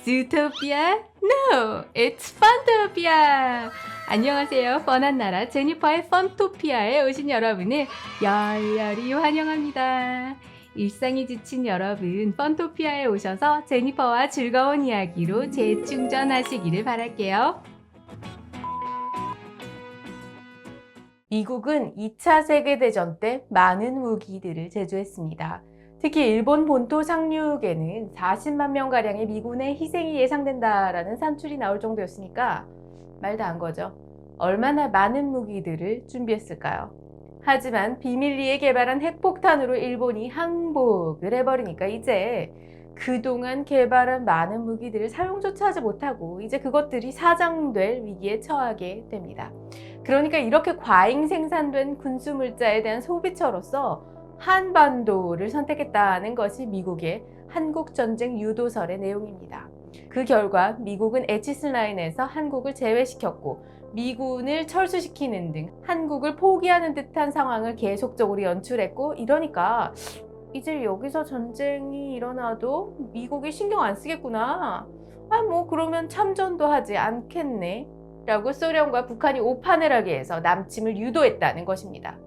Zootopia? No, it's Funtopia! 안녕하세요. 뻔한 나라 제니퍼의 펀토피아에 오신 여러분을 열렬히 환영합니다. 일상이 지친 여러분, 펀토피아에 오셔서 제니퍼와 즐거운 이야기로 재충전하시기를 바랄게요. 미국은 2차 세계대전 때 많은 무기들을 제조했습니다. 특히 일본 본토 상륙에는 40만 명가량의 미군의 희생이 예상된다라는 산출이 나올 정도였으니까 말도 안 거죠. 얼마나 많은 무기들을 준비했을까요? 하지만 비밀리에 개발한 핵폭탄으로 일본이 항복을 해버리니까 이제 그동안 개발한 많은 무기들을 사용조차 하지 못하고 이제 그것들이 사장될 위기에 처하게 됩니다. 그러니까 이렇게 과잉 생산된 군수물자에 대한 소비처로서 한반도를 선택했다는 것이 미국의 한국전쟁 유도설의 내용입니다. 그 결과 미국은 에치슨 라인에서 한국을 제외시켰고 미군을 철수시키는 등 한국을 포기하는 듯한 상황을 계속적으로 연출했고, 이러니까 이제 여기서 전쟁이 일어나도 미국이 신경 안 쓰겠구나. 그러면 참전도 하지 않겠네. 라고 소련과 북한이 오판을 하기 위해서 남침을 유도했다는 것입니다.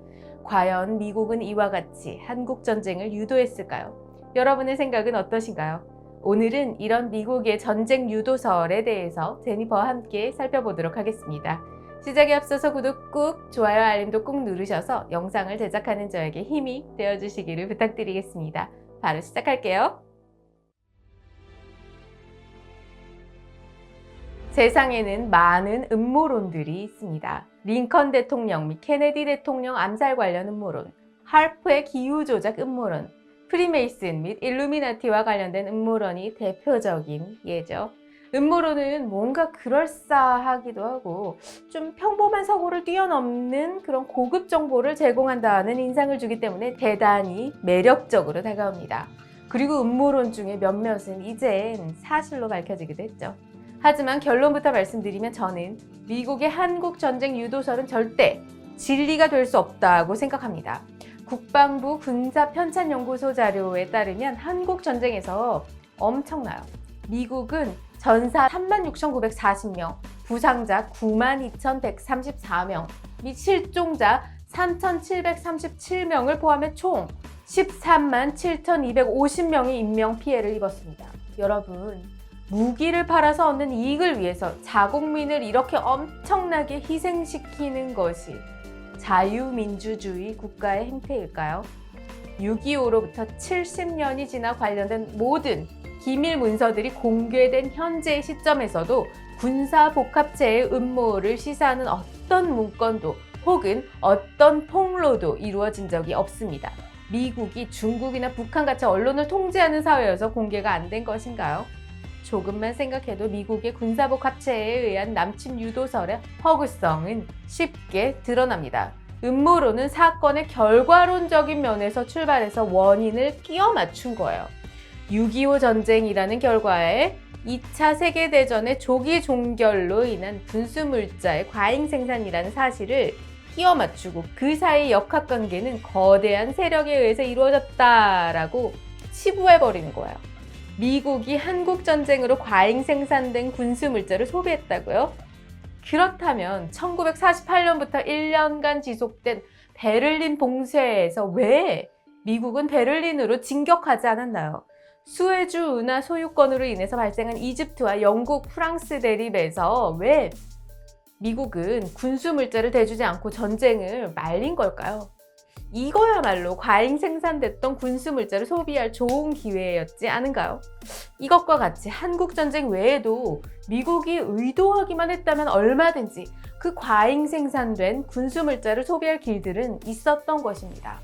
과연 미국은 이와 같이 한국전쟁을 유도했을까요? 여러분의 생각은 어떠신가요? 오늘은 이런 미국의 전쟁 유도설에 대해서 제니퍼와 함께 살펴보도록 하겠습니다. 시작에 앞서서 구독 꾹, 좋아요, 알림도 꾹 누르셔서 영상을 제작하는 저에게 힘이 되어주시기를 부탁드리겠습니다. 바로 시작할게요. 세상에는 많은 음모론들이 있습니다. 링컨 대통령 및 케네디 대통령 암살 관련 음모론, 하프의 기후조작 음모론, 프리메이슨 및 일루미나티와 관련된 음모론이 대표적인 예죠. 음모론은 뭔가 그럴싸하기도 하고 좀 평범한 사고를 뛰어넘는 그런 고급 정보를 제공한다는 인상을 주기 때문에 대단히 매력적으로 다가옵니다. 그리고 음모론 중에 몇몇은 이젠 사실로 밝혀지기도 했죠. 하지만 결론부터 말씀드리면 저는 미국의 한국전쟁 유도설은 절대 진리가 될 수 없다고 생각합니다. 국방부 군사편찬연구소 자료에 따르면 한국전쟁에서 엄청나요. 미국은 전사 36,940명, 부상자 92,134명, 및 실종자 3,737명을 포함해 총 13만 7,250명이 인명피해를 입었습니다. 여러분, 무기를 팔아서 얻는 이익을 위해서 자국민을 이렇게 엄청나게 희생시키는 것이 자유민주주의 국가의 행태일까요? 6.25로부터 70년이 지나 관련된 모든 기밀 문서들이 공개된 현재의 시점에서도 군사복합체의 음모를 시사하는 어떤 문건도 혹은 어떤 폭로도 이루어진 적이 없습니다. 미국이 중국이나 북한같이 언론을 통제하는 사회여서 공개가 안 된 것인가요? 조금만 생각해도 미국의 군사복합체에 의한 남침 유도설의 허구성은 쉽게 드러납니다. 음모론은 사건의 결과론적인 면에서 출발해서 원인을 끼워 맞춘 거예요. 6.25 전쟁이라는 결과에 2차 세계대전의 조기 종결로 인한 군수물자의 과잉 생산이라는 사실을 끼워 맞추고 그 사이의 역학관계는 거대한 세력에 의해서 이루어졌다라고 치부해버리는 거예요. 미국이 한국전쟁으로 과잉 생산된 군수물자를 소비했다고요? 그렇다면 1948년부터 1년간 지속된 베를린 봉쇄에서 왜 미국은 베를린으로 진격하지 않았나요? 수에즈 운하 소유권으로 인해서 발생한 이집트와 영국, 프랑스 대립에서 왜 미국은 군수물자를 대주지 않고 전쟁을 말린 걸까요? 이거야말로 과잉 생산됐던 군수물자를 소비할 좋은 기회였지 않은가요? 이것과 같이 한국전쟁 외에도 미국이 의도하기만 했다면 얼마든지 그 과잉 생산된 군수물자를 소비할 길들은 있었던 것입니다.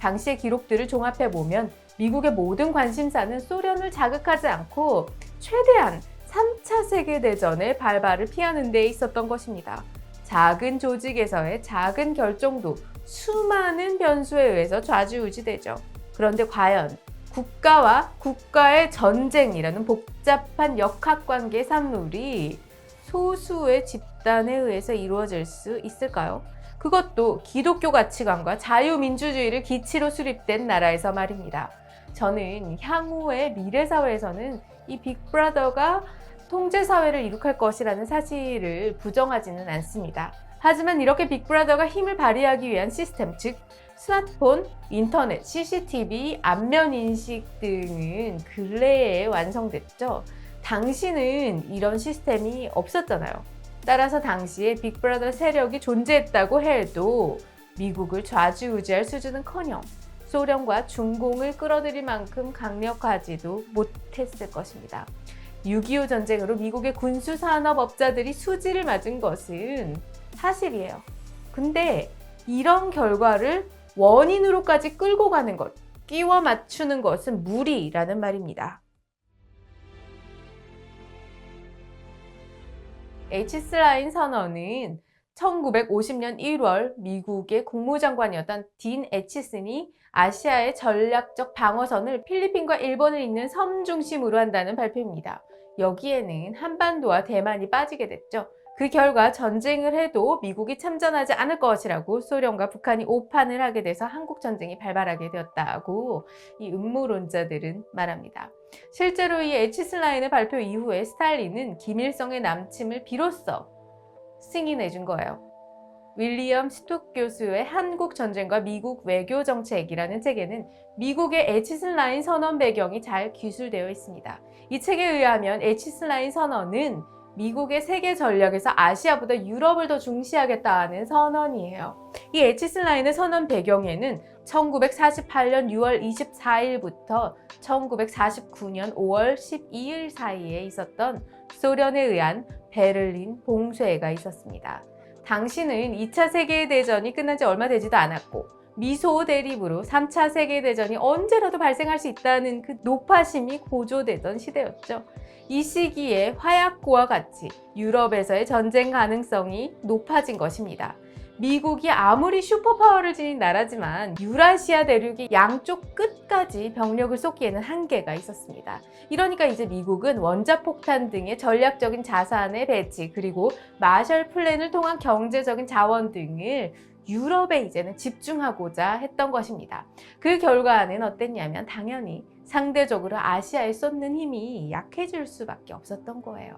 당시의 기록들을 종합해보면 미국의 모든 관심사는 소련을 자극하지 않고 최대한 3차 세계대전의 발발을 피하는 데 있었던 것입니다. 작은 조직에서의 작은 결정도 수많은 변수에 의해서 좌지우지되죠. 그런데 과연 국가와 국가의 전쟁이라는 복잡한 역학관계 산물이 소수의 집단에 의해서 이루어질 수 있을까요? 그것도 기독교 가치관과 자유민주주의를 기치로 수립된 나라에서 말입니다. 저는 향후의 미래사회에서는 이 빅브라더가 통제사회를 이룩할 것이라는 사실을 부정하지는 않습니다. 하지만 이렇게 빅브라더가 힘을 발휘하기 위한 시스템, 즉 스마트폰, 인터넷, CCTV, 안면인식 등은 근래에 완성됐죠. 당시는 이런 시스템이 없었잖아요. 따라서 당시에 빅브라더 세력이 존재했다고 해도 미국을 좌지우지할 수준은커녕 소련과 중공을 끌어들일 만큼 강력하지도 못했을 것입니다. 6.25 전쟁으로 미국의 군수산업업자들이 수지를 맞은 것은 사실이에요. 근데 이런 결과를 원인으로까지 끌고 가는 것, 끼워 맞추는 것은 무리라는 말입니다. H슬라인 선언은 1950년 1월 미국의 국무장관이었던 딘 애치슨이 아시아의 전략적 방어선을 필리핀과 일본을 잇는 섬 중심으로 한다는 발표입니다. 여기에는 한반도와 대만이 빠지게 됐죠. 그 결과 전쟁을 해도 미국이 참전하지 않을 것이라고 소련과 북한이 오판을 하게 돼서 한국전쟁이 발발하게 되었다고 이 음모론자들은 말합니다. 실제로 이 애치슬라인의 발표 이후에 스탈린은 김일성의 남침을 비로소 승인해 준 거예요. 윌리엄 스톡 교수의 한국 전쟁과 미국 외교 정책이라는 책에는 미국의 애치슬라인 선언 배경이 잘 기술되어 있습니다. 이 책에 의하면 애치슬라인 선언은 미국의 세계 전략에서 아시아보다 유럽을 더 중시하겠다는 선언이에요. 이 애치슬라인의 선언 배경에는 1948년 6월 24일부터 1949년 5월 12일 사이에 있었던 소련에 의한 베를린 봉쇄가 있었습니다. 당시는 2차 세계대전이 끝난 지 얼마 되지도 않았고 미소 대립으로 3차 세계대전이 언제라도 발생할 수 있다는 그 노파심이 고조되던 시대였죠. 이 시기에 화약고와 같이 유럽에서의 전쟁 가능성이 높아진 것입니다. 미국이 아무리 슈퍼파워를 지닌 나라지만 유라시아 대륙의 양쪽 끝까지 병력을 쏟기에는 한계가 있었습니다. 이러니까 이제 미국은 원자폭탄 등의 전략적인 자산의 배치, 그리고 마셜 플랜을 통한 경제적인 자원 등을 유럽에 이제는 집중하고자 했던 것입니다. 그 결과는 어땠냐면 당연히 상대적으로 아시아에 쏟는 힘이 약해질 수밖에 없었던 거예요.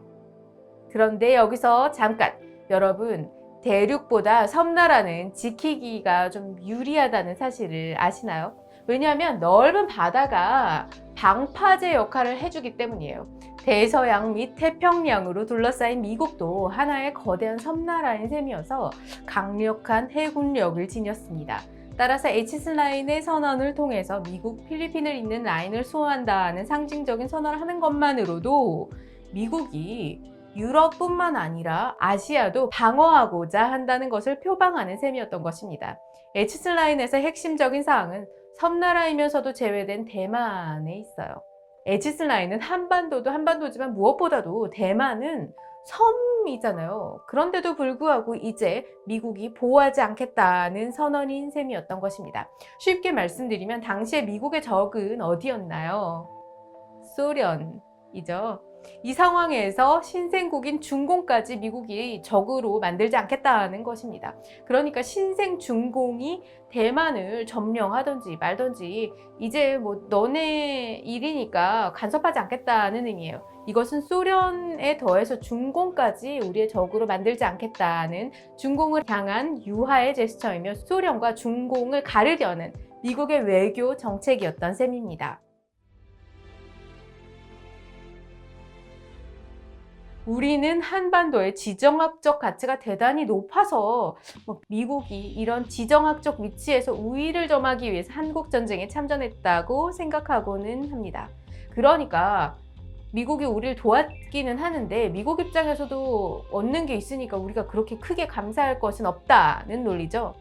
그런데 여기서 잠깐, 여러분, 대륙보다 섬나라는 지키기가 좀 유리하다는 사실을 아시나요? 왜냐하면 넓은 바다가 방파제 역할을 해주기 때문이에요. 대서양 및 태평양으로 둘러싸인 미국도 하나의 거대한 섬나라인 셈이어서 강력한 해군력을 지녔습니다. 따라서 H슬라인의 선언을 통해서 미국, 필리핀을 잇는 라인을 수호한다는 상징적인 선언을 하는 것만으로도 미국이 유럽뿐만 아니라 아시아도 방어하고자 한다는 것을 표방하는 셈이었던 것입니다. H슬라인에서 핵심적인 사항은 섬나라이면서도 제외된 대만에 있어요. H슬라인은 한반도도 한반도지만 무엇보다도 대만은 섬이잖아요. 그런데도 불구하고 이제 미국이 보호하지 않겠다는 선언인 셈이었던 것입니다. 쉽게 말씀드리면 당시에 미국의 적은 어디였나요? 소련이죠. 이 상황에서 신생국인 중공까지 미국이 적으로 만들지 않겠다는 것입니다. 그러니까 신생 중공이 대만을 점령하든지 말든지 이제 뭐 너네 일이니까 간섭하지 않겠다는 의미예요. 이것은 소련에 더해서 중공까지 우리의 적으로 만들지 않겠다는 중공을 향한 유화의 제스처이며 소련과 중공을 가르려는 미국의 외교 정책이었던 셈입니다. 우리는 한반도의 지정학적 가치가 대단히 높아서 미국이 이런 지정학적 위치에서 우위를 점하기 위해서 한국전쟁에 참전했다고 생각하고는 합니다. 그러니까 미국이 우리를 도왔기는 하는데 미국 입장에서도 얻는 게 있으니까 우리가 그렇게 크게 감사할 것은 없다는 논리죠.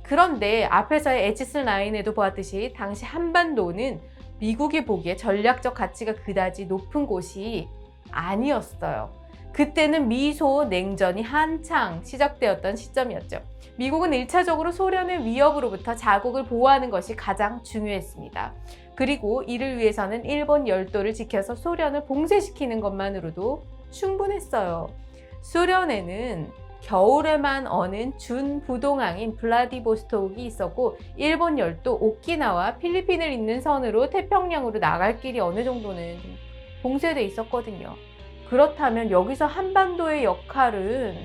그런데 앞에서의 H슬라인에도 보았듯이 당시 한반도는 미국이 보기에 전략적 가치가 그다지 높은 곳이 아니었어요. 그때는 미소 냉전이 한창 시작되었던 시점이었죠. 미국은 1차적으로 소련의 위협으로부터 자국을 보호하는 것이 가장 중요했습니다. 그리고 이를 위해서는 일본 열도를 지켜서 소련을 봉쇄시키는 것만으로도 충분했어요. 소련에는 겨울에만 어는 준부동항인 블라디보스톡이 있었고 일본 열도 오키나와 필리핀을 잇는 선으로 태평양으로 나갈 길이 어느 정도는 봉쇄돼 있었거든요. 그렇다면 여기서 한반도의 역할은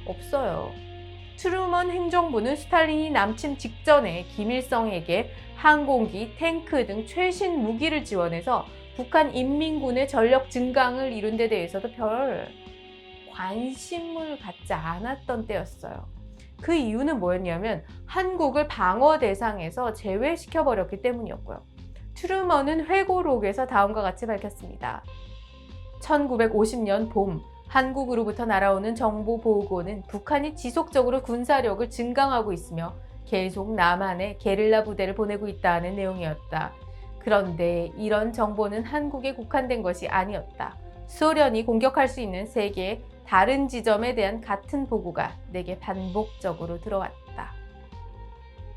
없어요. 트루먼 행정부는 스탈린이 남침 직전에 김일성에게 항공기, 탱크 등 최신 무기를 지원해서 북한 인민군의 전력 증강을 이룬 데 대해서도 별 관심을 갖지 않았던 때였어요. 그 이유는 뭐였냐면 한국을 방어 대상에서 제외시켜버렸기 때문이었고요. 트루먼은 회고록에서 다음과 같이 밝혔습니다. 1950년 봄 한국으로부터 날아오는 정보 보고는 북한이 지속적으로 군사력을 증강하고 있으며 계속 남한에 게릴라 부대를 보내고 있다는 내용이었다. 그런데 이런 정보는 한국에 국한된 것이 아니었다. 소련이 공격할 수 있는 세계의 다른 지점에 대한 같은 보고가 내게 반복적으로 들어왔다.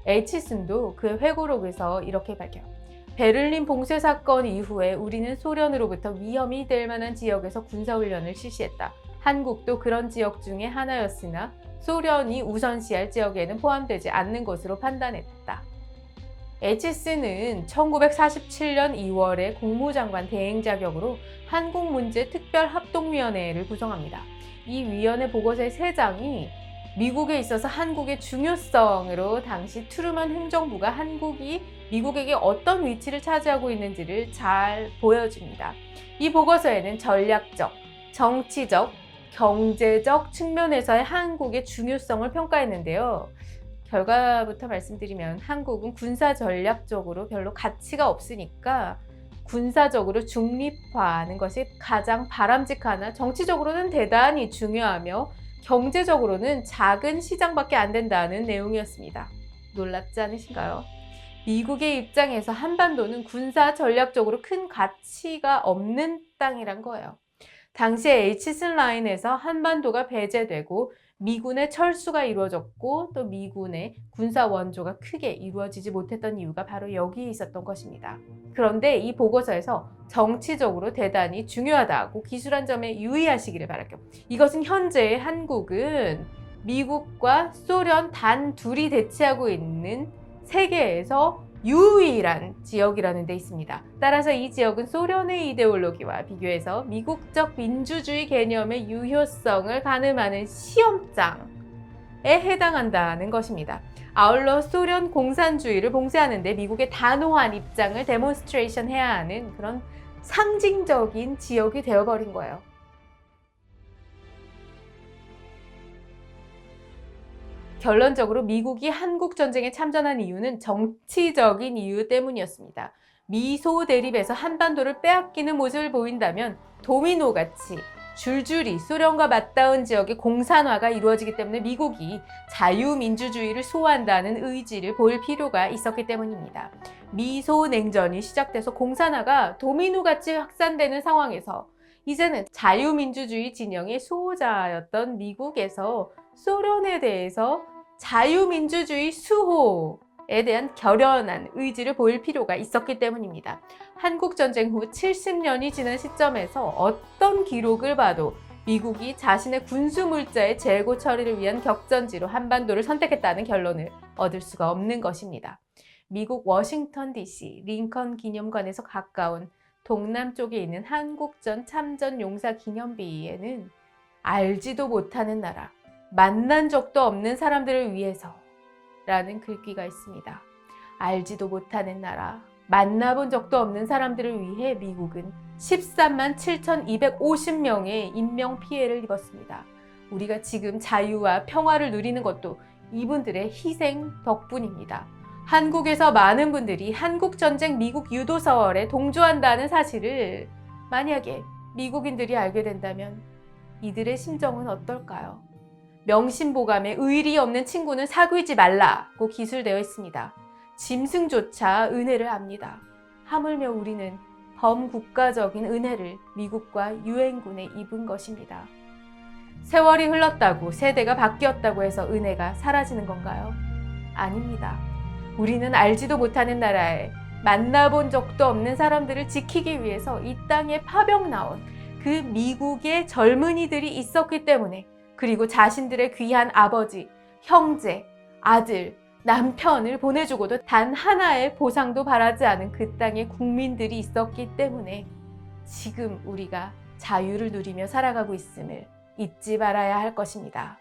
에이치슨도 그 회고록에서 이렇게 밝혀요. 베를린 봉쇄 사건 이후에 우리는 소련으로부터 위험이 될 만한 지역에서 군사훈련을 실시했다. 한국도 그런 지역 중에 하나였으나 소련이 우선시할 지역에는 포함되지 않는 것으로 판단했다. 에이치슨은 1947년 2월에 국무장관 대행 자격으로 한국문제특별합동위원회를 구성합니다. 이 위원회 보고서의 3장이 미국에 있어서 한국의 중요성으로 당시 트루먼 행정부가 한국이 미국에게 어떤 위치를 차지하고 있는지를 잘 보여줍니다. 이 보고서에는 전략적, 정치적, 경제적 측면에서의 한국의 중요성을 평가했는데요. 결과부터 말씀드리면 한국은 군사 전략적으로 별로 가치가 없으니까 군사적으로 중립화하는 것이 가장 바람직하나 정치적으로는 대단히 중요하며 경제적으로는 작은 시장밖에 안 된다는 내용이었습니다. 놀랍지 않으신가요? 미국의 입장에서 한반도는 군사 전략적으로 큰 가치가 없는 땅이란 거예요. 당시에 에이치슨 라인에서 한반도가 배제되고 미군의 철수가 이루어졌고 또 미군의 군사 원조가 크게 이루어지지 못했던 이유가 바로 여기에 있었던 것입니다. 그런데 이 보고서에서 정치적으로 대단히 중요하다고 기술한 점에 유의하시기를 바랄게요. 이것은 현재 한국은 미국과 소련 단 둘이 대치하고 있는 세계에서 유일한 지역이라는 데 있습니다. 따라서 이 지역은 소련의 이데올로기와 비교해서 미국적 민주주의 개념의 유효성을 가늠하는 시험장에 해당한다는 것입니다. 아울러 소련 공산주의를 봉쇄하는 데 미국의 단호한 입장을 데몬스트레이션 해야 하는 그런 상징적인 지역이 되어버린 거예요. 결론적으로 미국이 한국전쟁에 참전한 이유는 정치적인 이유 때문이었습니다. 미소 대립에서 한반도를 빼앗기는 모습을 보인다면 도미노같이 줄줄이 소련과 맞닿은 지역의 공산화가 이루어지기 때문에 미국이 자유민주주의를 소화한다는 의지를 보일 필요가 있었기 때문입니다. 미소 냉전이 시작돼서 공산화가 도미노같이 확산되는 상황에서 이제는 자유민주주의 진영의 수호자였던 미국에서 소련에 대해서 자유민주주의 수호에 대한 결연한 의지를 보일 필요가 있었기 때문입니다. 한국전쟁 후 70년이 지난 시점에서 어떤 기록을 봐도 미국이 자신의 군수물자의 재고 처리를 위한 격전지로 한반도를 선택했다는 결론을 얻을 수가 없는 것입니다. 미국 워싱턴 DC 링컨 기념관에서 가까운 동남쪽에 있는 한국전 참전 용사 기념비에는 알지도 못하는 나라, 만난 적도 없는 사람들을 위해서 라는 글귀가 있습니다. 알지도 못하는 나라, 만나본 적도 없는 사람들을 위해 미국은 13만 7,250명의 인명피해를 입었습니다. 우리가 지금 자유와 평화를 누리는 것도 이분들의 희생 덕분입니다. 한국에서 많은 분들이 한국전쟁 미국 유도설에 동조한다는 사실을 만약에 미국인들이 알게 된다면 이들의 심정은 어떨까요? 명심보감에 의리 없는 친구는 사귀지 말라고 기술되어 있습니다. 짐승조차 은혜를 압니다. 하물며 우리는 범국가적인 은혜를 미국과 유엔군에 입은 것입니다. 세월이 흘렀다고 세대가 바뀌었다고 해서 은혜가 사라지는 건가요? 아닙니다. 우리는 알지도 못하는 나라에 만나본 적도 없는 사람들을 지키기 위해서 이 땅에 파병 나온 그 미국의 젊은이들이 있었기 때문에 그리고 자신들의 귀한 아버지, 형제, 아들, 남편을 보내주고도 단 하나의 보상도 바라지 않은 그 땅에 국민들이 있었기 때문에 지금 우리가 자유를 누리며 살아가고 있음을 잊지 말아야 할 것입니다.